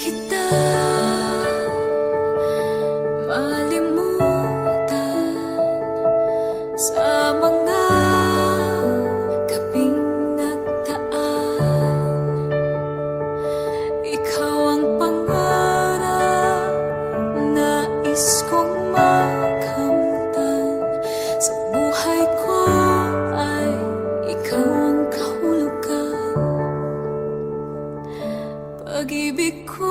kita malimutan sa mga gabing nagdaan. Ikaw ang pangarap, nais kong makamtan. Sa buhay ko ay ikaw ang kahulugan. Pag-ibig ko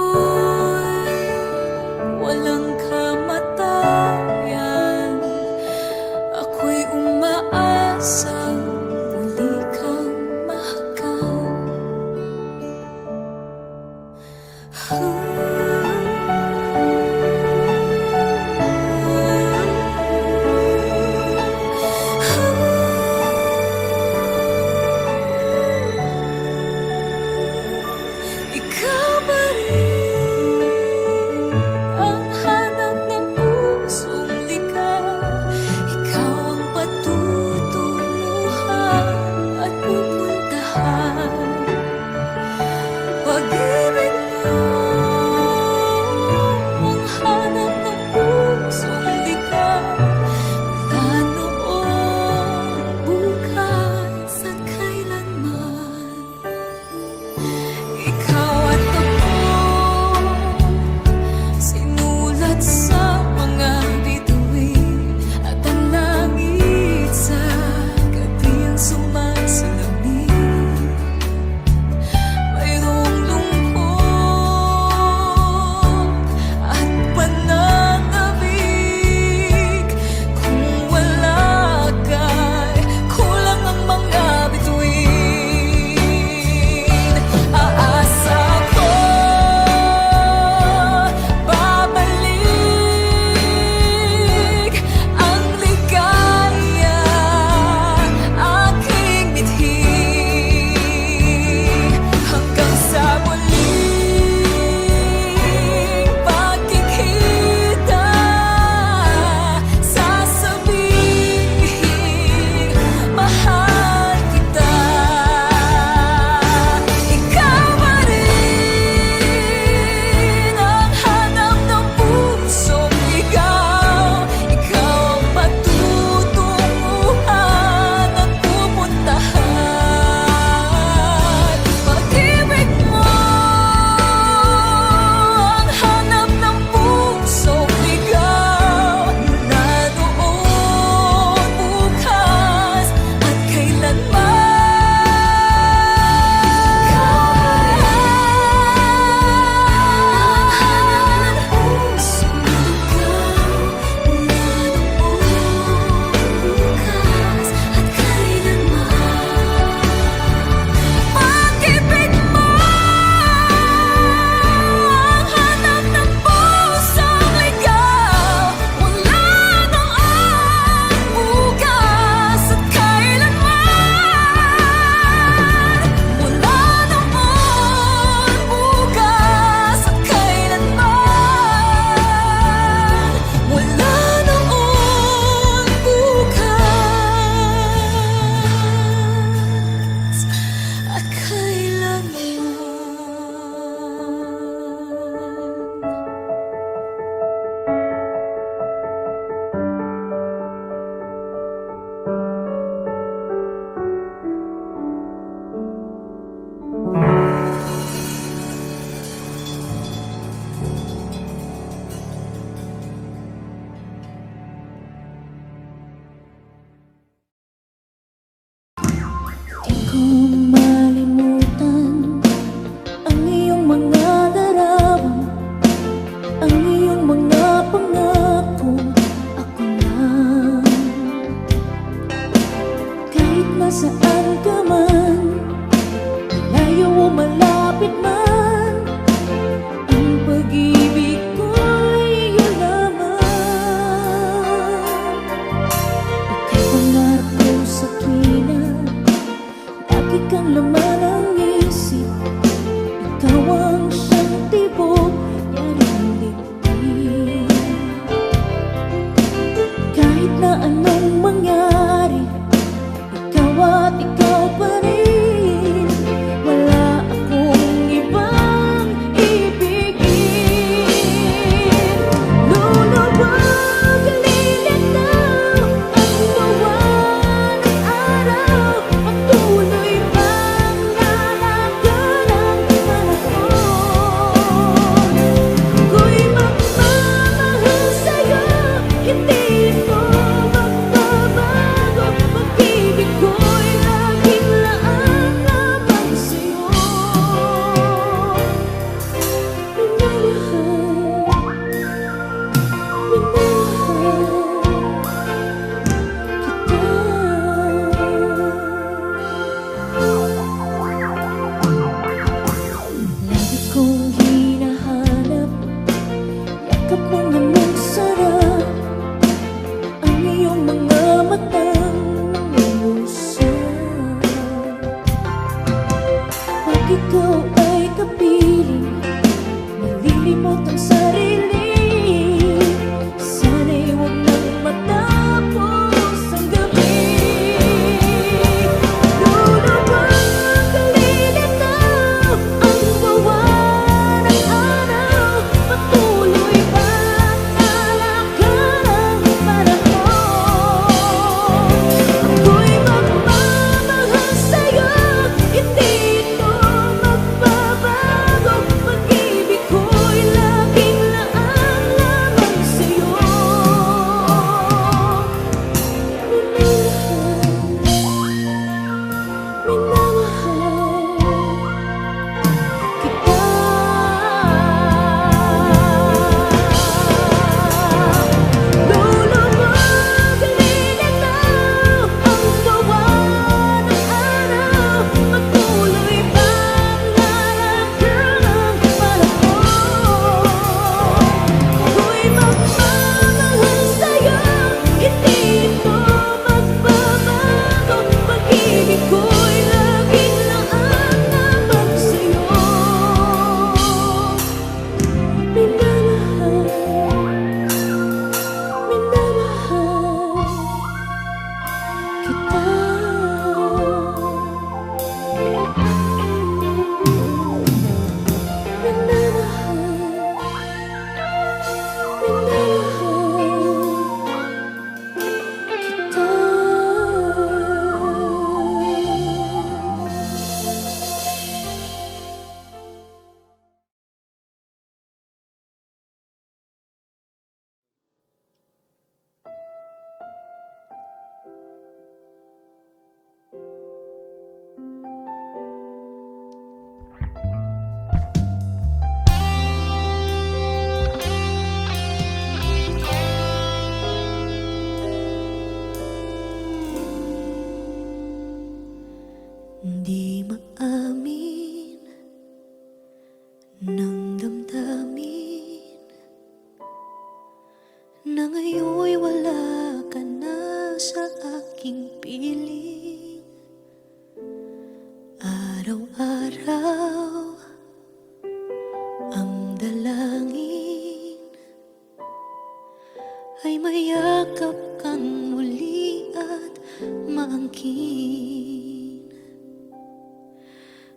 mayakap kang muli at maangkin.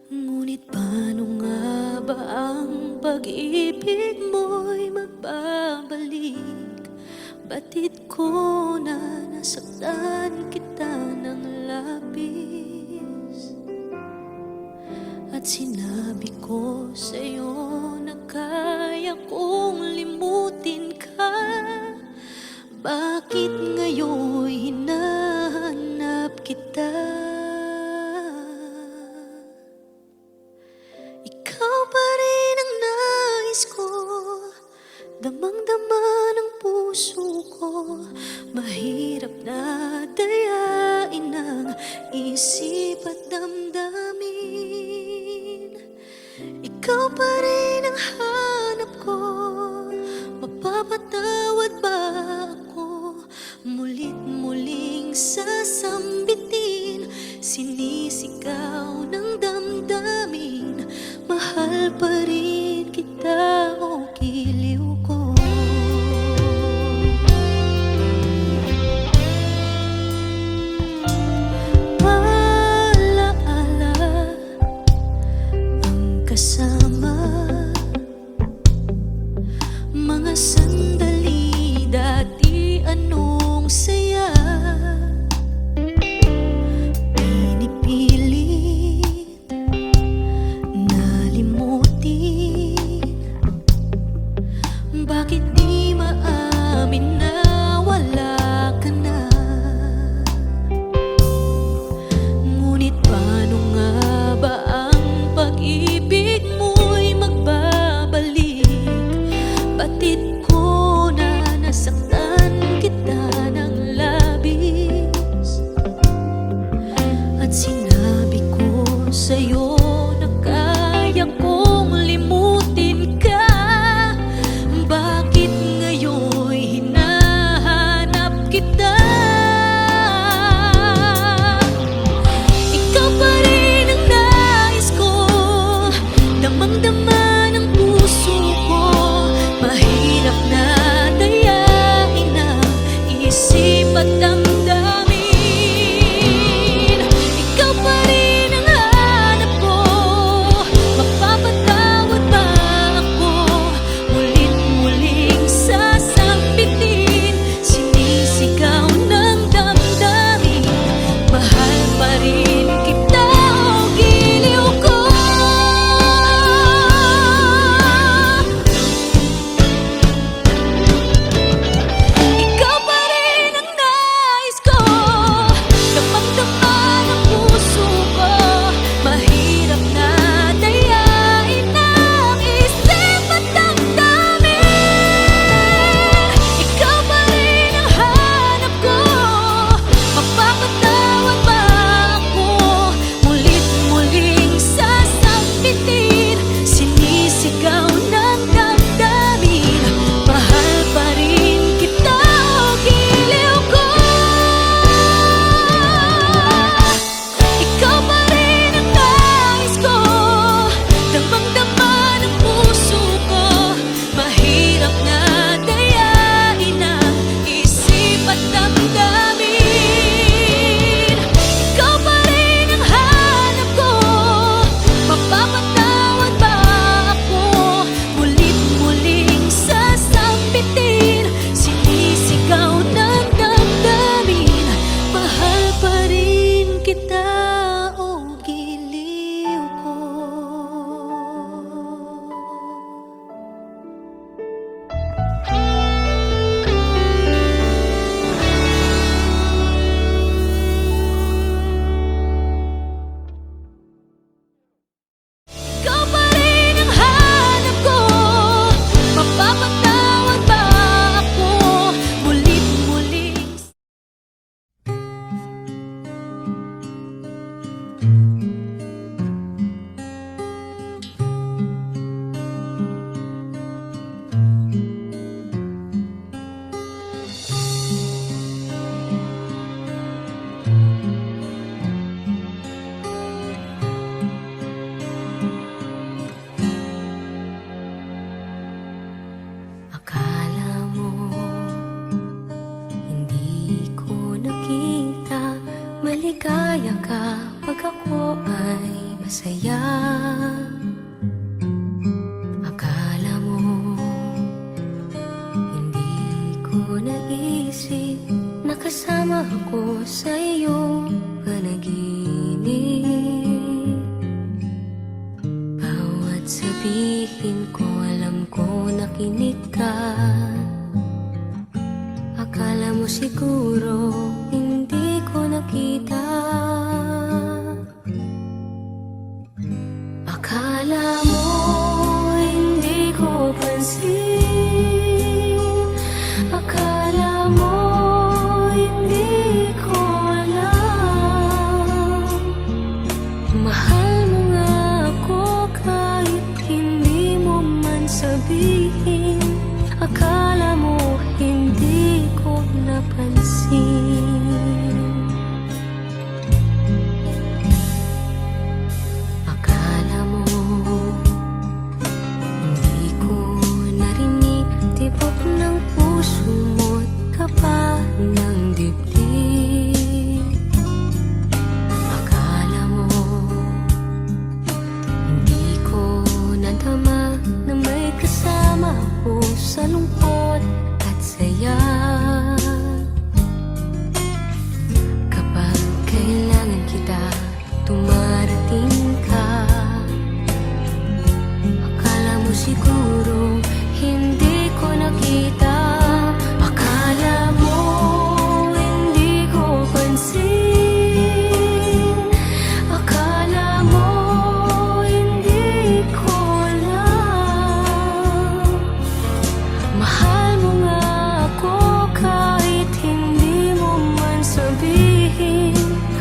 Ngunit paano nga ba ang pag-ibig mo'y magbabalik? Batid ko na nasaktan kita ng labis, at sinabi ko sa'yo na kaya kong limutin ka. Bakit ngayon hinahanap kita? Ikaw pa rin ang nais ko, damang-dama ng puso ko. Mahirap na dayain ang isip at damdamin. Ikaw pa rin ang hanap ko, mapapatawad ba ako? Mulit-muling sasambitin, sinisigaw ng damdamin. Mahal pa rin kita o giliw ko. Alaala ang kasama, mga sandali dati anong saya. Pinipilit nalimutin, bakit di maamin na wala ka na? Ngunit paano nga ba ang pag-ibig mo'y magbabalik? Batid ko na nasaktan kita ng labis, at sinabi ko sa'yo na kaya kong limutin ka. Bakit saya. Akala mo hindi ko naisip na kasama ako sa iyong panaginip. Bawat sabihin ko alam ko nakinig ka. Akala mo siguro hindi ko nakita. Akala mo hindi ko pansin. Akala mo hindi ko alam. Mahal mo nga ako kahit hindi mo man sabihin. Akala mo hindi ko napansin. Akala mo hindi ko narinig tibok ng puso mo't kapa ng dibdib. Akala mo hindi ko nadama na may kasama ako sa lungkot at saya. Kapag kailangan kita, dumarating ka. Akala mo siguro hindi ko nakita. Akala mo hindi ko pansin. Akala mo hindi ko alam. Mahal mo nga ako kahit hindi mo man sabihin.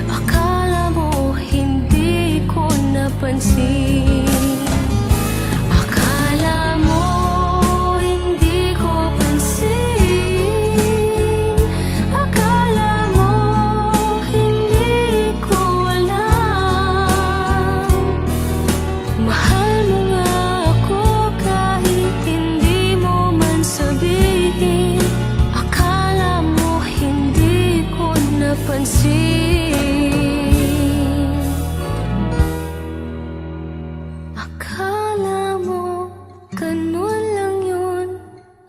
Akala mo hindi ko napansin. Akala mo hindi ko pansin. Akala mo hindi ko alam. Mahal mo nga ako kahit hindi mo man sabihin. Akala mo hindi ko napansin. Akala mo ganun lang yun.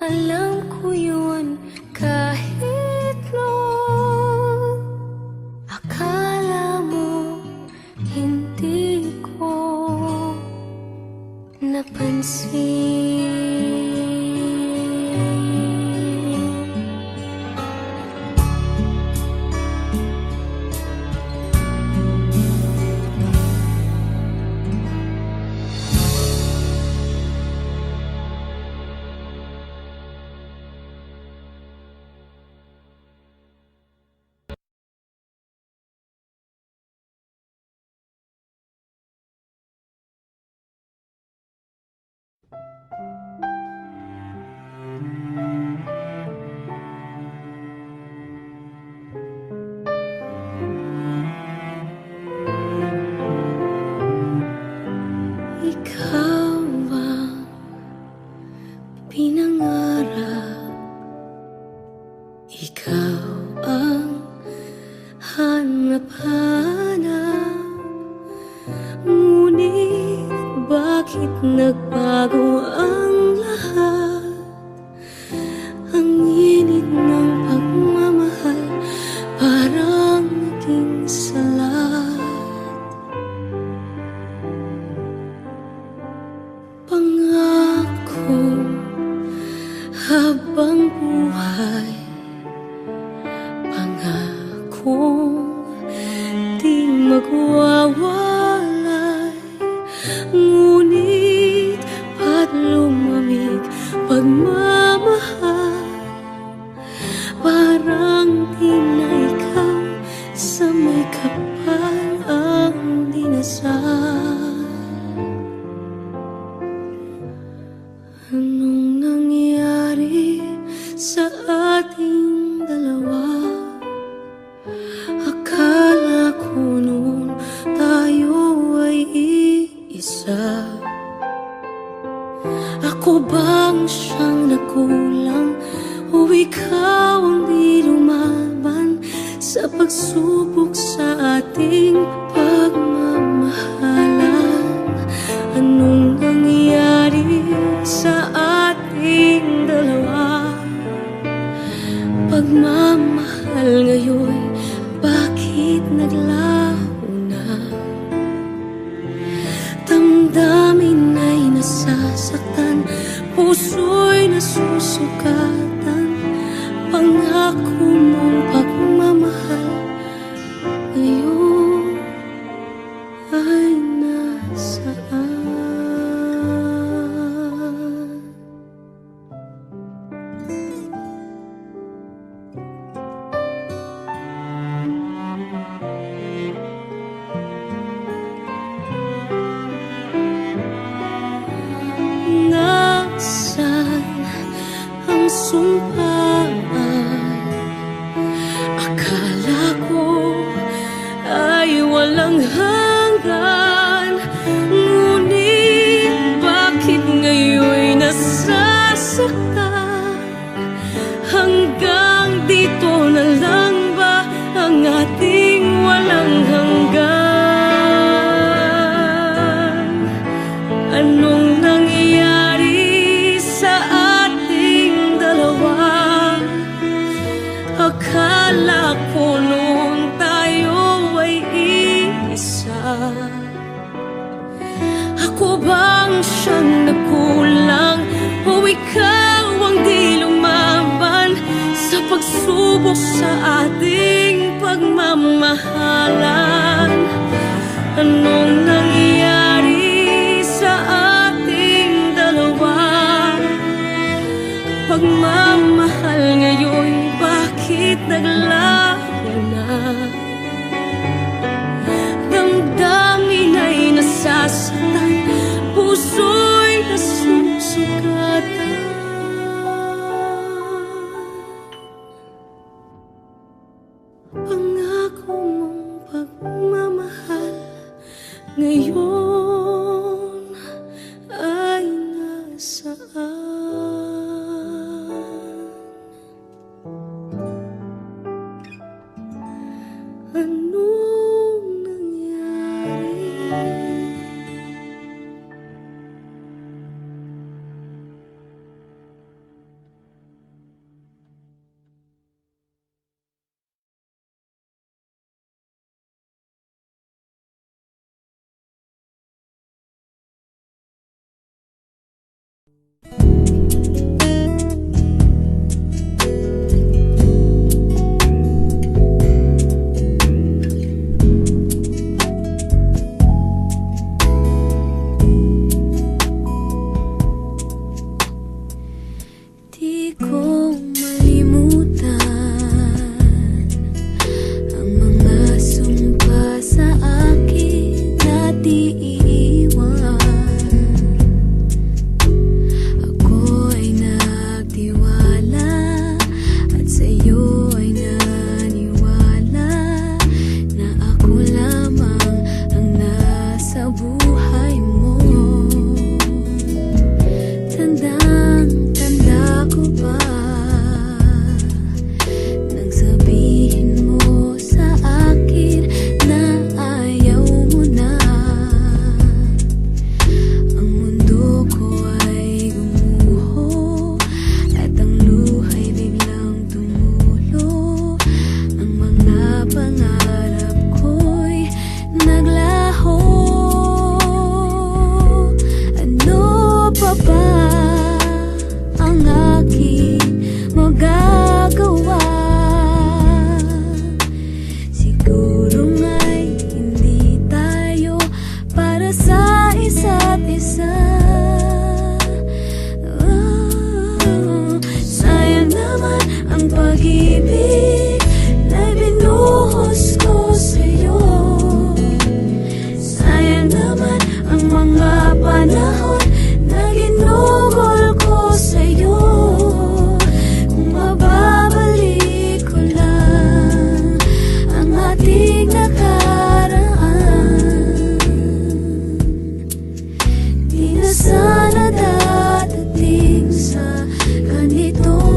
Alam ko yun kahit noon. Akala mo hindi ko napansin. Ikaw ang pinangarap. Ikaw ang hanap-hanap. Ngunit bakit nagbago ang lahat? Ang init ng pagmamahal parang naging salat. Pangako habang buhay, pangakong di magwawalay. Ngunit ba't lumamig pagmamahal? Parang di na ikaw sa may kapal ang dinasal. Anong nangyari sa ating dalawa? Akala ko noon tayo ay iisa. Ako bang siyang nakulang o ikaw ang di lumaban sa pagsubok sa ating pagmamahalan? puso'y nasusukatan. Pangako mong pagmamahal ngayon ay nasaan? Nasaan ang sumpaan? Akala ko ay walang hanggan, ngunit bakit ngayon'y nasasaktan? Hanggang dito na lang ba ang ating walang hanggan? Anong nangyari sa ating dalawa? Akala ko noon tayo ay iisa. Ako bang siyang nagkulang o ikaw ang di lumaban sa pagsubok sa ating pagmamahalan? Anong nangyari sa ating dalawa? Pagmamahal ngayon, bakit naglaho na? Damdamin ay nasasaktan, puso'y nasusugatan. Pangako mong pagmamahal ngayon ay nasaan? Anong nangyari? Di ko malimutan ang mga sumpa sa akin na di iiwan. Ako ay nagtiwala at sa'yo ay naniwala na ako lamang ang nasa buhay mo. Tandang-tanda ko pa nang sabihin mo sa akin na ayaw mo na. Ang mundo ko ay gumuho at ang luha'y biglang tumulo. Ang mga pangarap ko'y naglaho. Ano pa ba ang aking magagawa? Siguro nga'y hindi tayo para sa isa't isa. Sayang naman ang pag-ibig na binuhos ko sa'yo. Sayang naman ang mga panahon na ginugol ko sa'yo. Kung mababalik ko lang ang ating nakaraan, di na sana dadating sa ganitong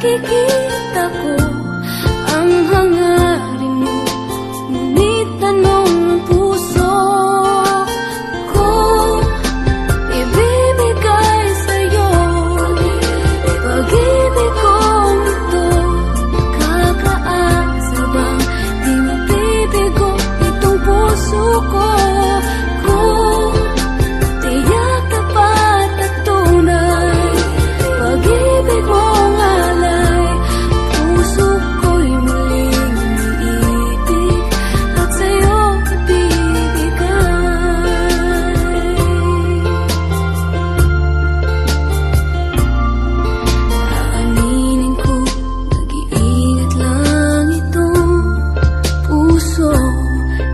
nakikita ko ang hangarin mo, ngunit tanong ng puso ko, ibibigay sa'yo pag-ibig kong ito. Kakaasa bang di mabibigo itong puso ko? Kung tiyak, tapat at tunay, pag-ibig mong alay, puso ko'y muling umiibig at sa'yo ibibigay. Aaminin ko, nag-iingat lang itong puso,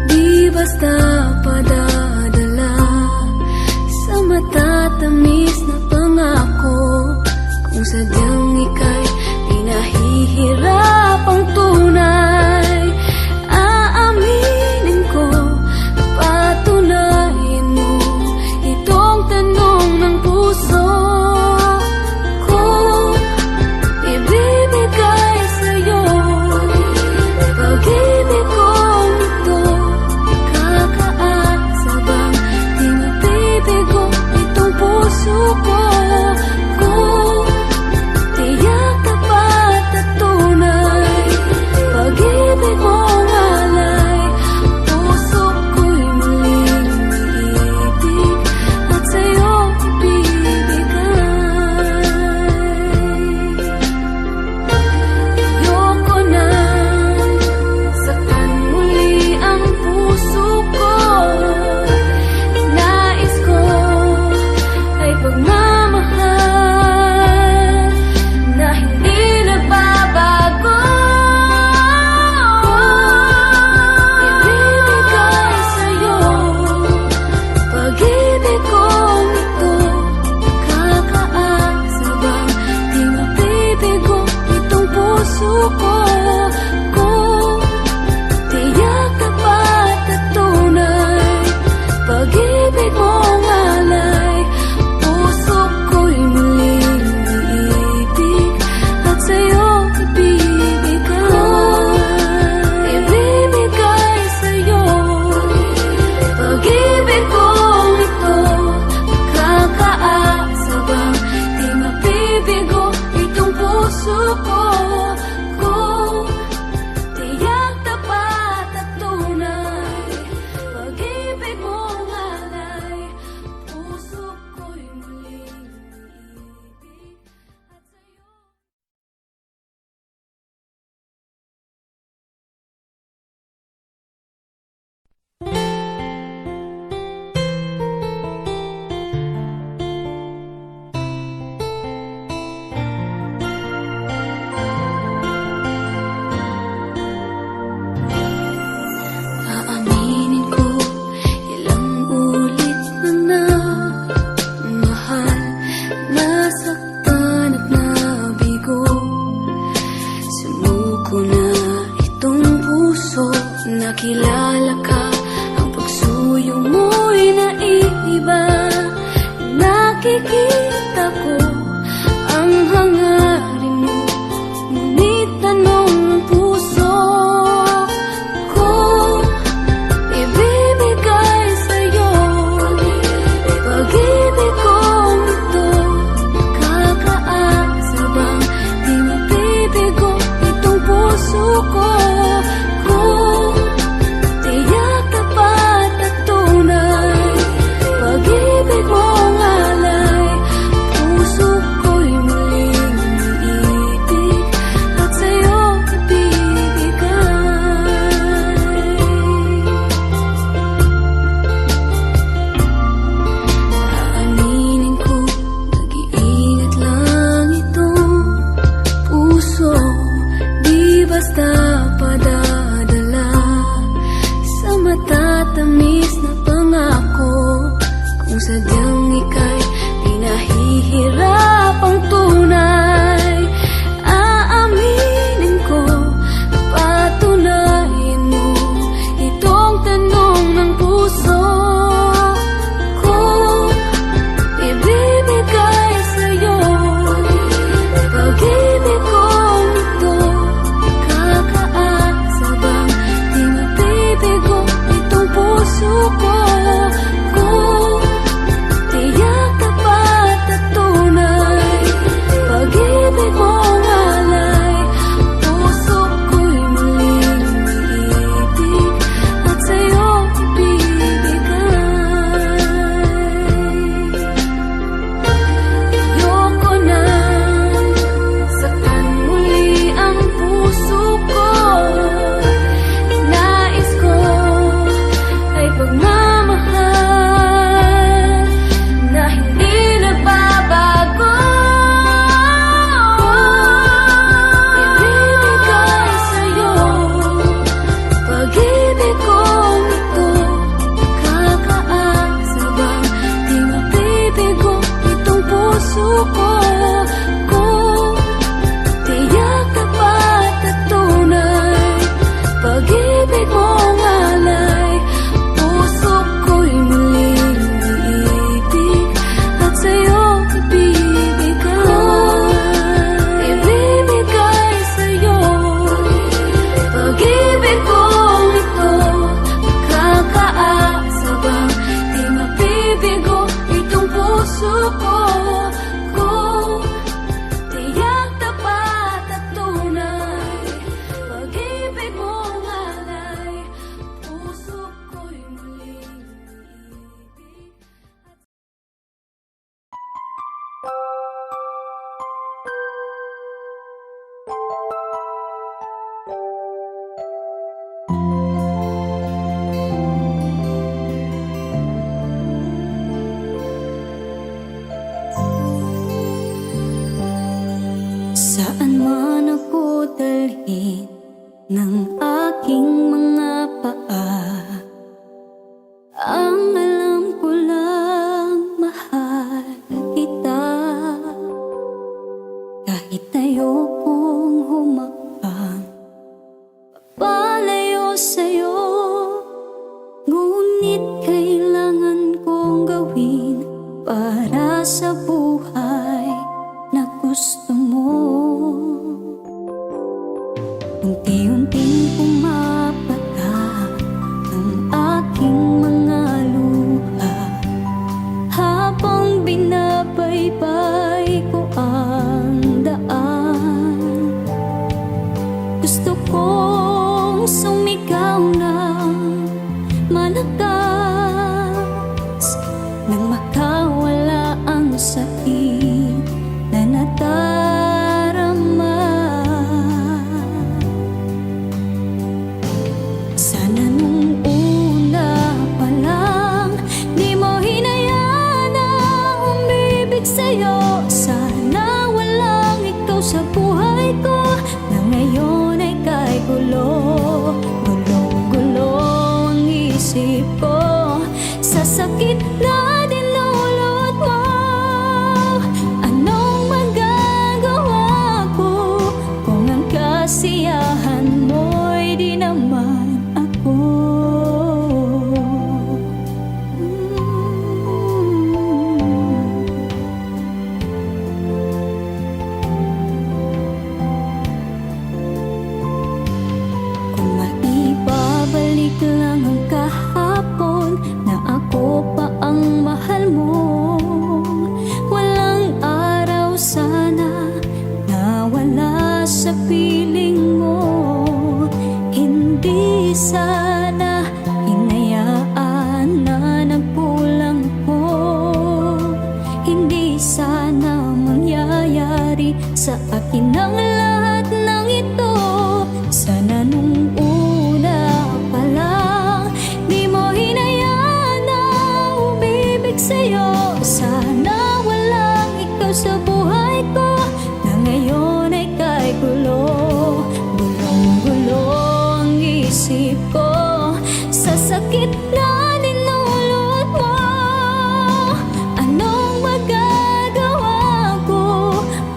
di basta padadala sa matatamis na pangako. Kung sadyang ika'y pinahihirapang tunay, aaminin ko, patunayan mo itong tanong ng puso ko, ibibigay sa'yo pag-ibig kong ito. Kakaasa bang di mabibigo itong puso ko? Kung tiyak, tapat at tunay, pag-ibig mong alay, puso ko'y muling umiibig at sa'yo ibibigay. Ayoko nang saktan muli ang puso ko. Nais ko ay pagmamahal na hindi nagbabago. Ibibigay sa'yo pag-ibig kong ito. Kakaasa bang di mabibigo itong puso ko? Kung tiyak, tapat at tunay, pag-ibig mong alay, puso ko'y muling umiibig at sa'yo ibibigay. Ibibigay sa'yo pag-ibig kong ito. Kakaasa bang di mabibigo itong puso ko? Kung tiyak, tapat at tunay, pag-ibig mong alay, puso ko'y muling umiibig at sa'yo. Aaminin ko, ilang ulit na mahal, nasaktan at nabigo. Sumuko na itong puso, nakilala ka, ang pagsuyo mo'y naiiba. Nakikita ko ang hangarin mo, ngunit tanong ng puso ko, ibibigay sa'yo pag-ibig kong ito. Kakaasa bang di mabibigo itong puso ko? Kung Saan man ako dalhin ng aking mga paa, ang alam ko lang mahal kita. Kahit ayokong humakbang papalayo sa'yo, ngunit kailangan kong gawin para sa buhay na gusto mo. Unti-unting pumapatak ang aking mga luha habang binabaybay ko ang daan. Gusto kong sumigaw ng malakas nang makawala ang sakit na nadarama. Sana nung una pa lang di mo hinayaan na umibig sa'yo. Sana walang ikaw sa buhay ko na ngayon ay kay gulo. Gulong-gulo ang isip ko sa sakit na dinulot mo. Anong magagawa ko kung ang kasiyahan mo'y di naman ako? Kung maibabalik lang ang kahapon na ako pa ang mahal mo, walang araw sana na wala sa piling mo. Hindi sana hinayaan na nagkulang ko. Hindi sana mangyayari sa akin ang lahat ng ito. Sana nung una pa lang di mo hinayaan na umibig sa'yo. Sana walang ikaw sa buhay ko na ngayon ay kay gulo. Gulong-gulo ang isip ko sa sakit na dinulot mo. Anong magagawa ko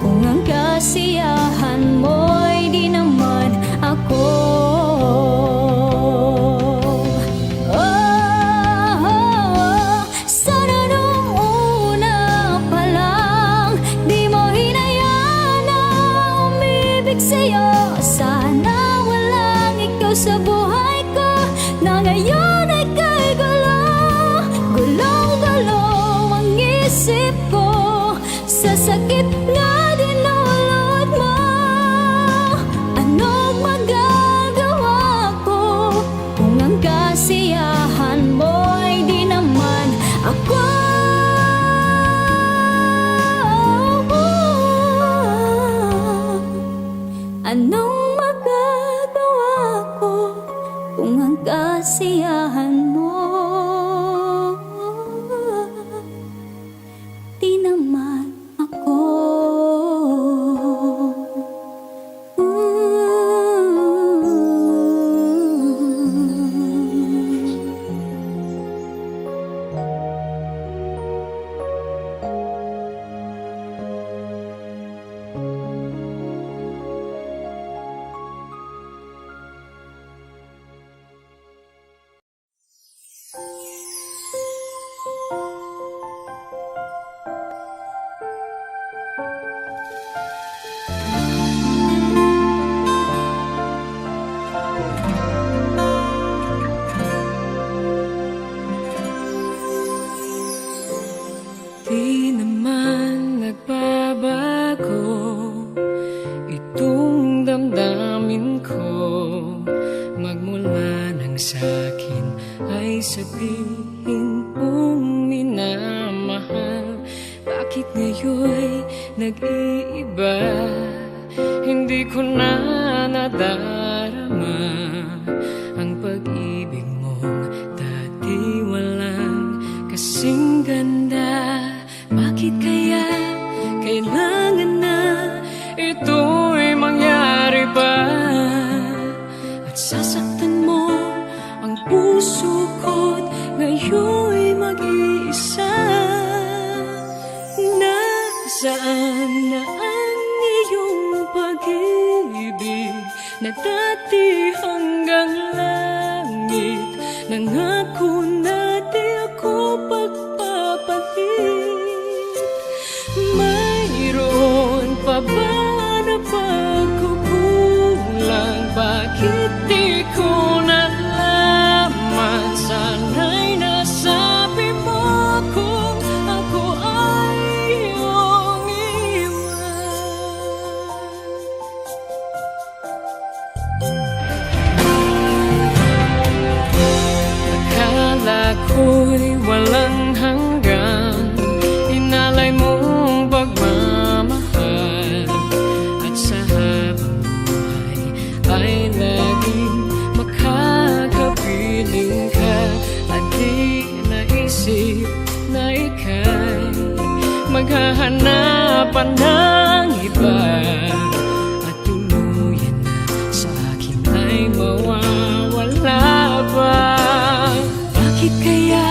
kung ang kasiyahan mo'y di naman ako? Sana nung una pa lang di mo hinayaan na umibig sa'yo. Sana walang ikaw sa buhay ko na ngayon ay kay gulo. Gulong-gulo ang isip ko sa sakit na dinulot mo. Anong magagawa ko kung ang kasiyahan mo'y di naman ako? Anong magagawa ko kung ang kasiyahan mo di naman ako? Di naman nagbabago itong damdamin ko. Magmula nang sa'kin ay sabihin mong minamahal. Bakit ngayon'y nag-iiba? Hindi ko na nadarama ang pag-ibig mong dati walang kasing ganda. Bakit kaya kailangan na ito puso ko't ngayon'y mag-iisa. Nasaan na ang iyong pag-ibig na dati hanggang langit? Nangako na di ako pagpapalit. Mayroon pa ba na pagkukulang? Bakit di ko nalaman? Sana'y nasabi mo kung ako ay iyong iwan. Akala ko'y walang hanggan, inalay mong pagmamahal, at sa habang buhay ay laging makakapiling ka. At di naisip na ika'y maghahanapan ng iba, at tuluyan na sa akin ay mawawala ba? Bakit kaya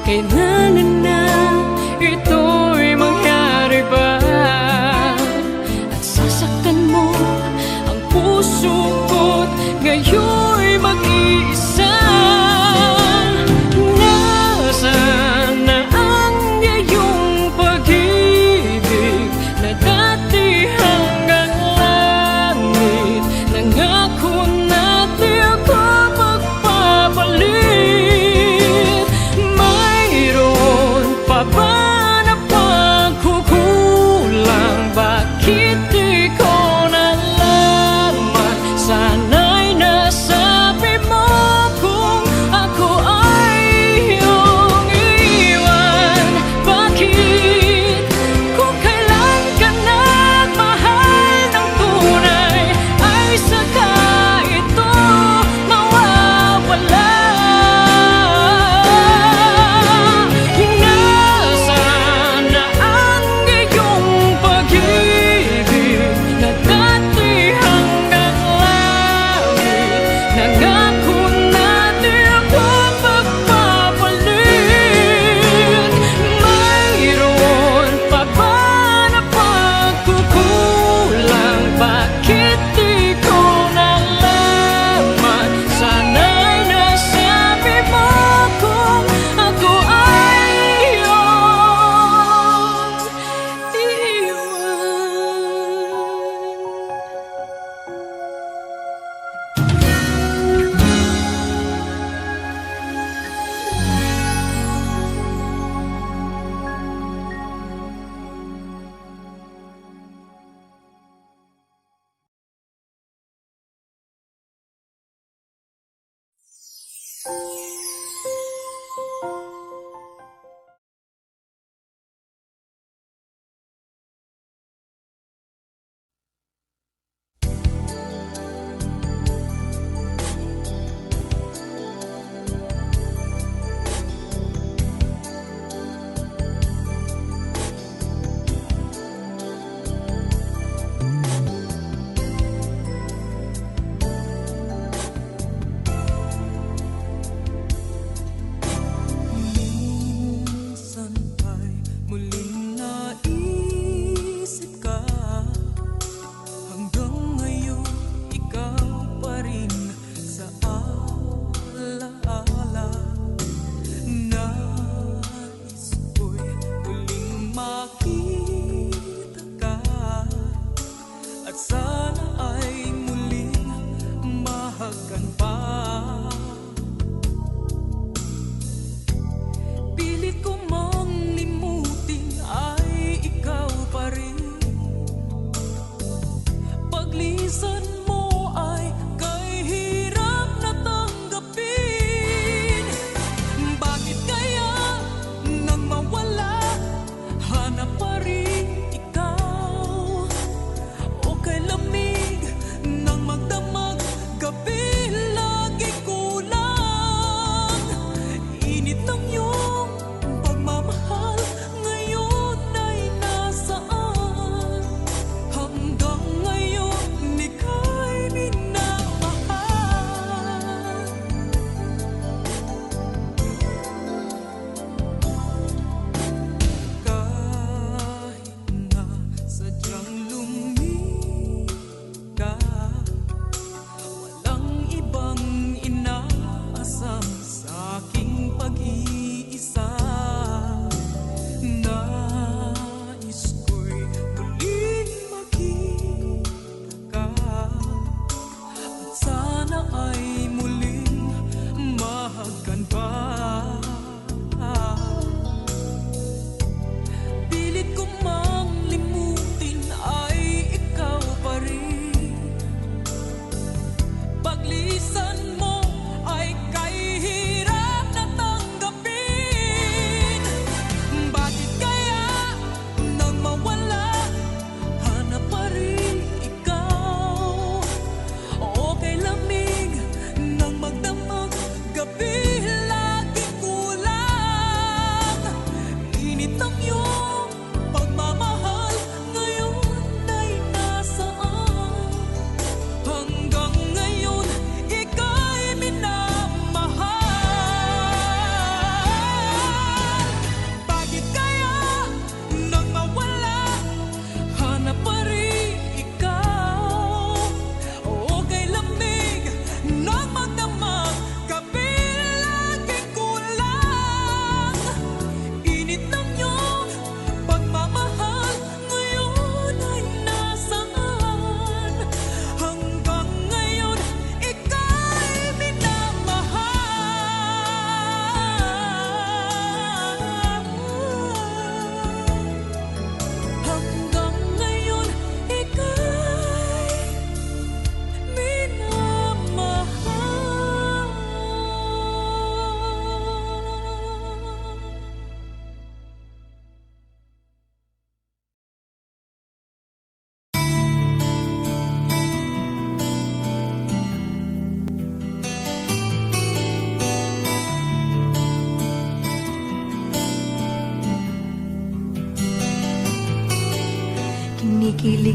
kailangan na ito'y mangyari ba? At sasaktan mo ang puso ko't ngayon'y mag-iisa. Nasaan na ang iyong pag-ibig na dati hanggang langit? Nangako na di ako magpapalit. Mayroon pa ba na pagkukulang? Bakit di ko nalaman? Sana'y nasabi mo kung ako ay iyong iwan. Bakit kung kailan ka nagmahal ng tunay ay saka ito mawawala? Nasaan na ang iyong pag-ibig na dati hanggang langit? Nangako na di ako magpapalit. Mayroon pa ba na pagkukulang? Bakit di ko nalaman? Sana'y nasabi mo kung ako ay iyong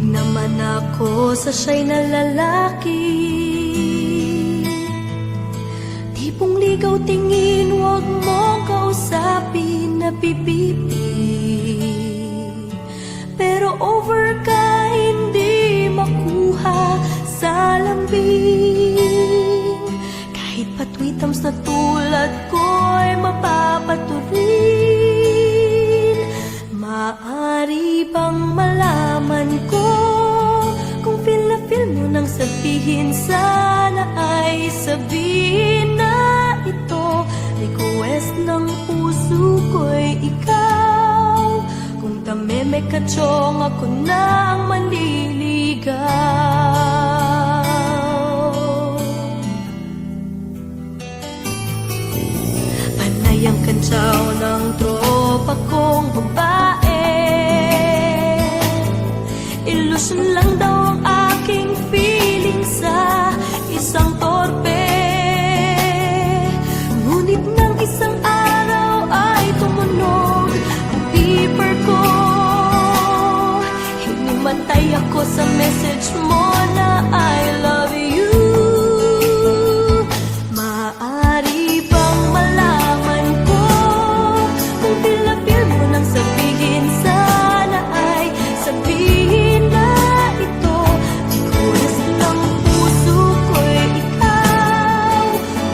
naman ako sa siya'y nalalaki. Tipong ligaw tingin, huwag mong kausapin na pipipi. Pero over ka, hindi makuha sa lambing. Kahit patwitams na tulad ko'y mapapaturin. Maaari bang malaman ko kung feel na feel mo nang sabihin? Sana ay sabihin na ito, request ng puso ko'y ikaw. Kung tameme ka chong, ako na ang manliligaw. Panay ang kantsaw ng tropa kong babae. Ilusyon lang daw ang aking feeling sa isang torpe. Ngunit ng isang araw ay tumunog ang beeper ko. Hinimantay ako sa message mo na I love you. Maaari bang malaman ko kung feel na feel mo nang sabihin? Sana ay sabihin na ito, request ng puso ko'y ikaw.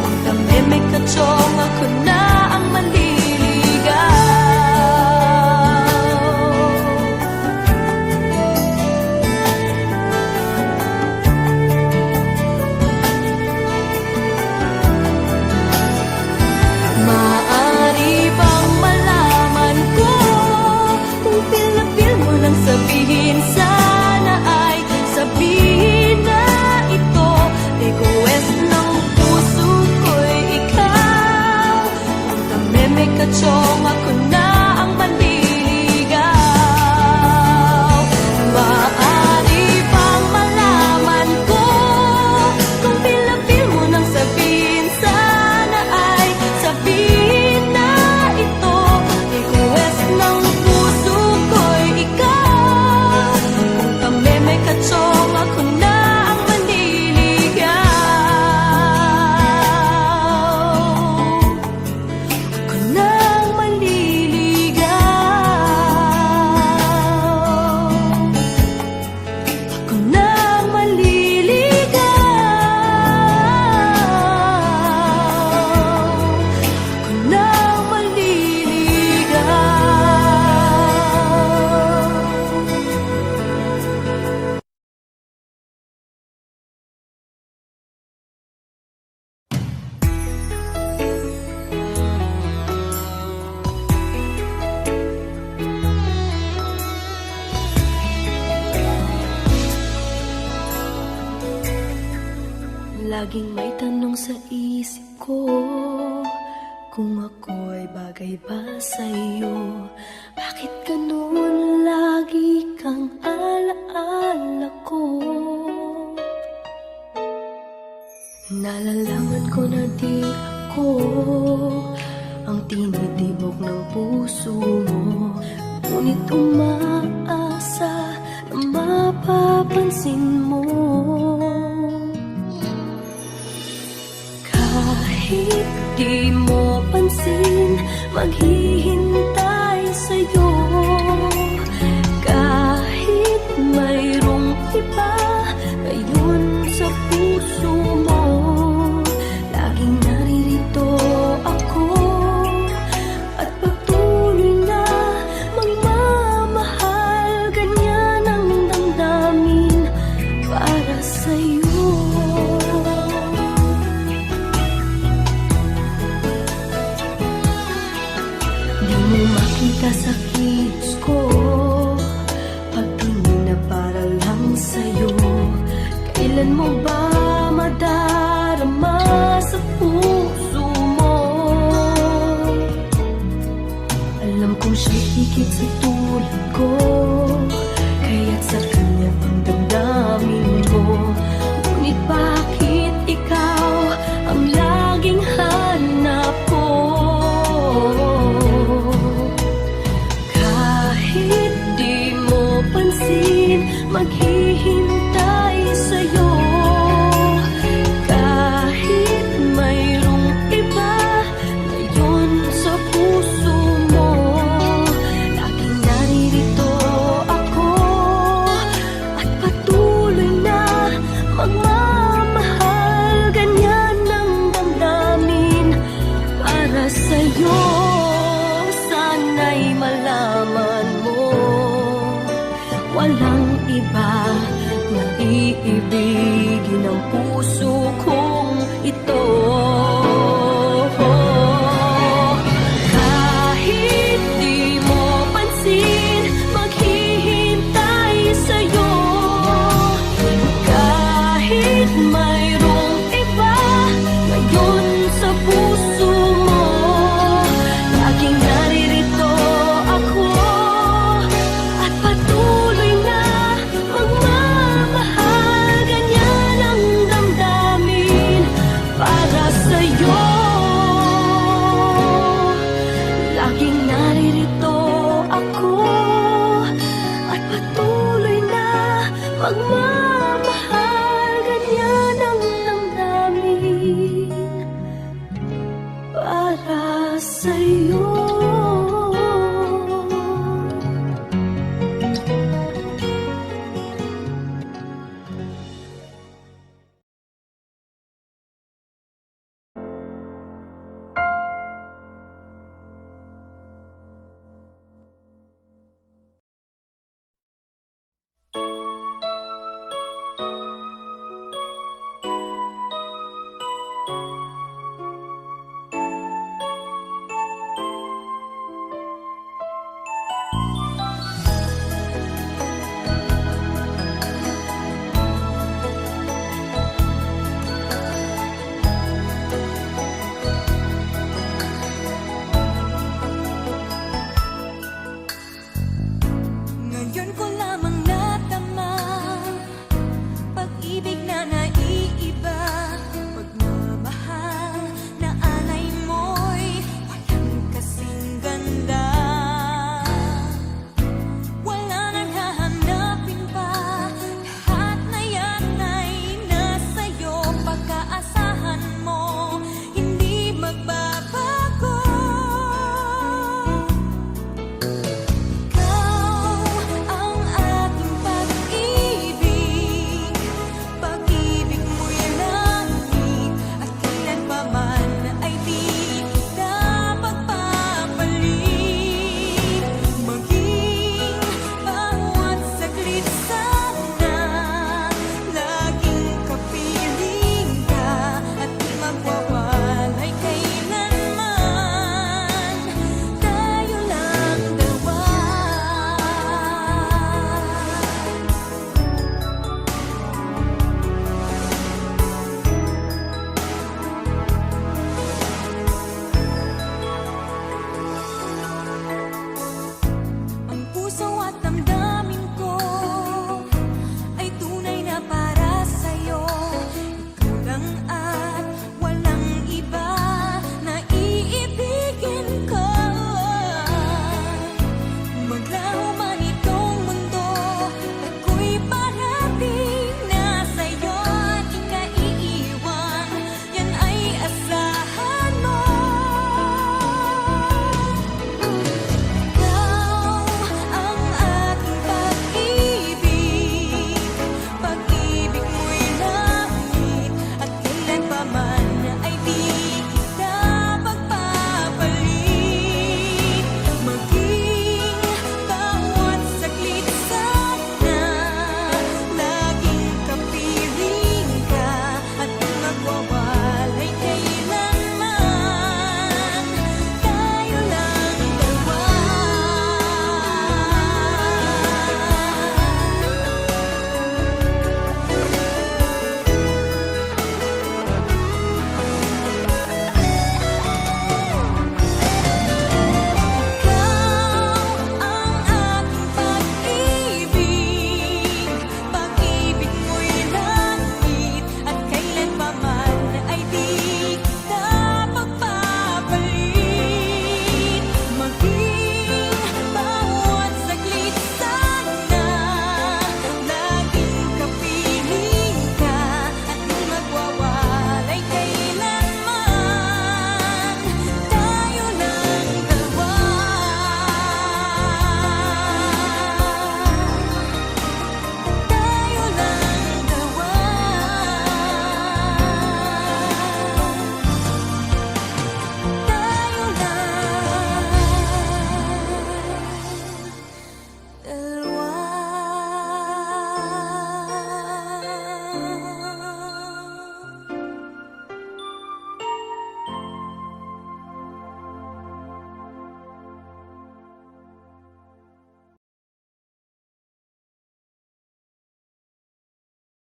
Kung tameme ka chong, ako na ang manliligaw. Maaari bang malaman ko kung feel na feel mo nang sabihin? Sana ay sabihin na ito, request ng puso ko'y ikaw. Kung tameme ka chong, ako na ang manliligaw. Maaari bang malaman ko kung feel na feel mo nang sabihin? Sana ay sabihin na ito, request ng puso ko'y ikaw. Kung tameme ka chong, ako na ang manliligaw. Ako na ang manliligaw. Ako na ang manliligaw. Ako na ang manliligaw. Laging may tanong sa isip ko kung ako'y bagay ba sa'yo. Bakit ganun lagi kang alaala ko? Nalalaman ko na di ako ang tinitibok ng puso mo. Ngunit umaasa na mapapansin mo. Kahit di mo pansin, maghihintay sa'yo. Kahit mayroong iba ngayon sa puso mo, laging naririto ako at patuloy na magmamahal. Ganyan ang damdamin para sa'yo. Di mo makita sa kilos ko, pagtingin na para lang sa'yo. Kailan mo ba madarama sa puso mo? Alam kong siya'y higit sa tulad ko, kaya't sa kanya ang damdamin mo. Ngunit bakit ikaw ang laging hanap ko? Kahit di mo pansin, iibigin ang puso kong ito. Kahit di mo pansin, maghihintay sa'yo. Kahit mayroong iba ngayon sa puso mo, laging naririto ako at patuloy na magmamahal. Ganyan ang damdamin para sa'yo. Laging naririto ako at patuloy na magmamahal. Ganyan